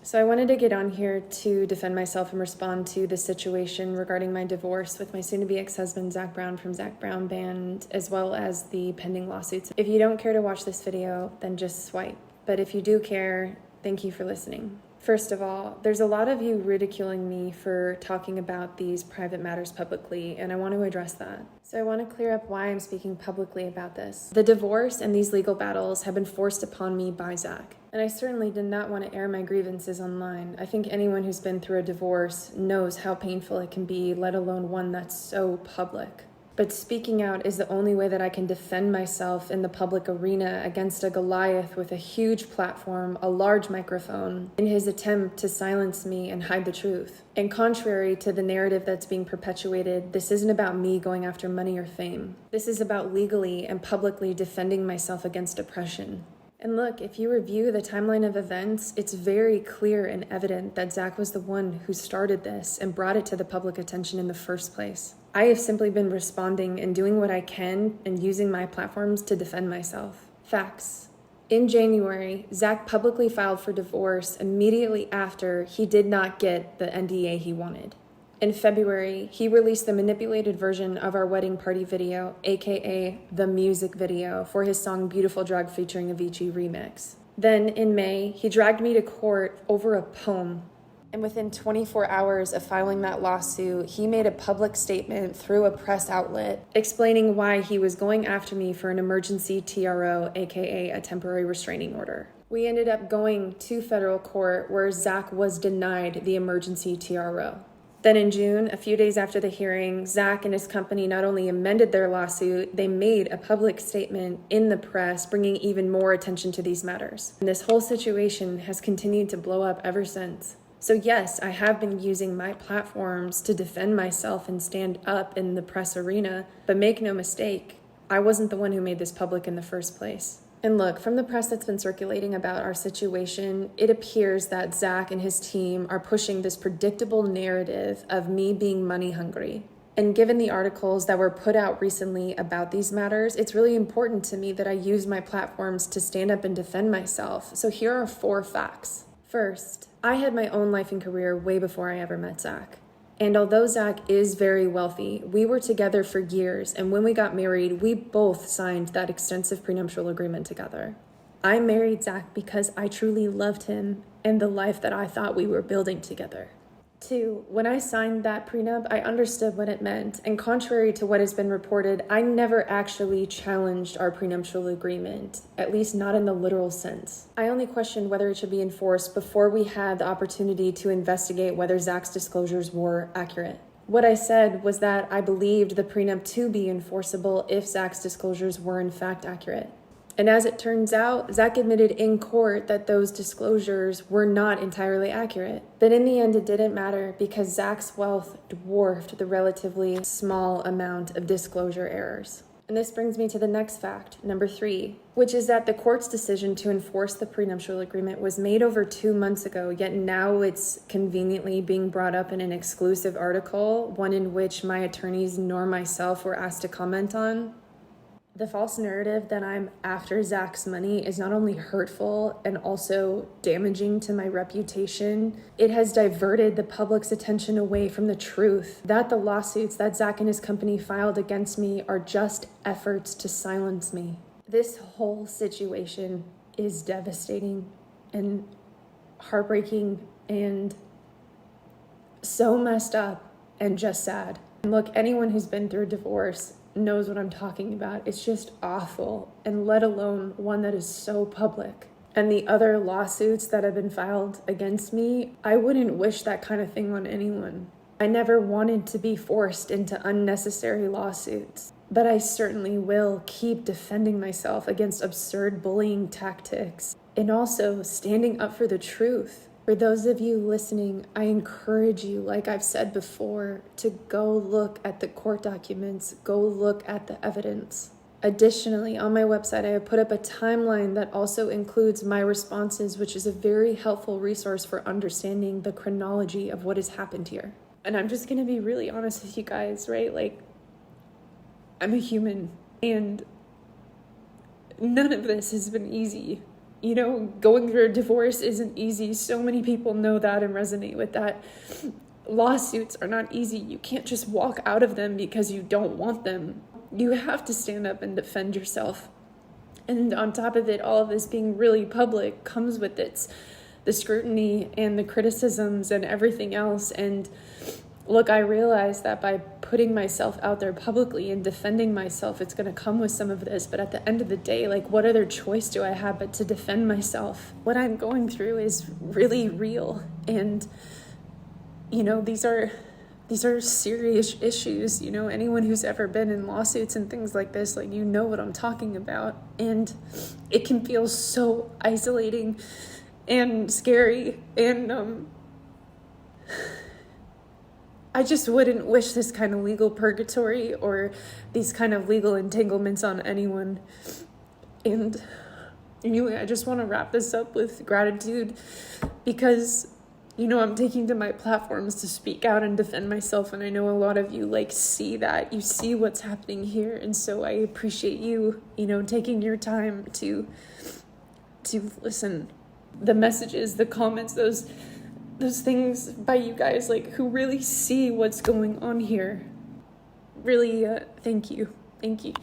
So I wanted to get on here to defend myself and respond to the situation regarding my divorce with my soon-to-be ex-husband, Zac Brown from Zac Brown Band, as well as the pending lawsuits. If you don't care to watch this video, then just swipe. But if you do care, thank you for listening. First of all, there's a lot of you ridiculing me for talking about these private matters publicly, and I want to address that. So I want to clear up why I'm speaking publicly about this. The divorce and these legal battles have been forced upon me by Zac, and I certainly did not want to air my grievances online. I think anyone who's been through a divorce knows how painful it can be, let alone one that's so public. But speaking out is the only way that I can defend myself in the public arena against a Goliath with a huge platform, a large microphone, in his attempt to silence me and hide the truth. And contrary to the narrative that's being perpetuated, this isn't about me going after money or fame. This is about legally and publicly defending myself against oppression. And look, if you review the timeline of events, it's very clear and evident that Zac was the one who started this and brought it to the public attention in the first place. I have simply been responding and doing what I can and using my platforms to defend myself. Facts. In January, Zac publicly filed for divorce immediately after he did not get the NDA he wanted. In February, he released the manipulated version of our wedding party video, aka the music video, for his song Beautiful Drug featuring Avicii remix. Then, in May, he dragged me to court over a poem. And within 24 hours of filing that lawsuit, he made a public statement through a press outlet explaining why he was going after me for an emergency TRO, aka a temporary restraining order. We ended up going to federal court where Zac was denied the emergency TRO. Then in June, a few days after the hearing, Zac and his company not only amended their lawsuit, they made a public statement in the press, bringing even more attention to these matters. And this whole situation has continued to blow up ever since. So yes, I have been using my platforms to defend myself and stand up in the press arena, but make no mistake, I wasn't the one who made this public in the first place. And look, from the press that's been circulating about our situation, it appears that Zac and his team are pushing this predictable narrative of me being money hungry. And given the articles that were put out recently about these matters, it's really important to me that I use my platforms to stand up and defend myself. So here are 4 facts. First, I had my own life and career way before I ever met Zac. And although Zac is very wealthy, we were together for years, and when we got married, we both signed that extensive prenuptial agreement together. I married Zac because I truly loved him and the life that I thought we were building together. 2, when I signed that prenup, I understood what it meant, and contrary to what has been reported, I never actually challenged our prenuptial agreement, at least not in the literal sense. I only questioned whether it should be enforced before we had the opportunity to investigate whether Zac's disclosures were accurate. What I said was that I believed the prenup to be enforceable if Zac's disclosures were in fact accurate. And as it turns out, Zac admitted in court that those disclosures were not entirely accurate. But in the end, it didn't matter because Zac's wealth dwarfed the relatively small amount of disclosure errors. And this brings me to the next fact, number 3, which is that the court's decision to enforce the prenuptial agreement was made over 2 months ago, yet now it's conveniently being brought up in an exclusive article, one in which my attorneys nor myself were asked to comment on. The false narrative that I'm after Zac's money is not only hurtful and also damaging to my reputation, it has diverted the public's attention away from the truth that the lawsuits that Zac and his company filed against me are just efforts to silence me. This whole situation is devastating and heartbreaking and so messed up and just sad. And look, anyone who's been through a divorce knows what I'm talking about. It's just awful, and let alone one that is so public. And the other lawsuits that have been filed against me, I wouldn't wish that kind of thing on anyone. I never wanted to be forced into unnecessary lawsuits, but I certainly will keep defending myself against absurd bullying tactics and also standing up for the truth. For those of you listening, I encourage you, like I've said before, to go look at the court documents, go look at the evidence. Additionally, on my website, I have put up a timeline that also includes my responses, which is a very helpful resource for understanding the chronology of what has happened here. And I'm just going to be really honest with you guys, right? Like, I'm a human, and none of this has been easy. You know, going through a divorce isn't easy. So many people know that and resonate with that. Lawsuits are not easy. You can't just walk out of them because you don't want them. You have to stand up and defend yourself. And on top of it, all of this being really public comes with the scrutiny and the criticisms and everything else. And look, I realize that by putting myself out there publicly and defending myself, it's going to come with some of this. But at the end of the day, like, what other choice do I have but to defend myself? What I'm going through is really real. And, you know, these are serious issues. You know, anyone who's ever been in lawsuits and things like this, like, you know what I'm talking about. And it can feel so isolating and scary. And, I just wouldn't wish this kind of legal purgatory or these kind of legal entanglements on anyone. And anyway, I just want to wrap this up with gratitude because, you know, I'm taking to my platforms to speak out and defend myself. And I know a lot of you like see that, you see what's happening here. And so I appreciate you, you know, taking your time to listen. The messages, the comments, those things by you guys, like, who really see what's going on here. Really, thank you. Thank you.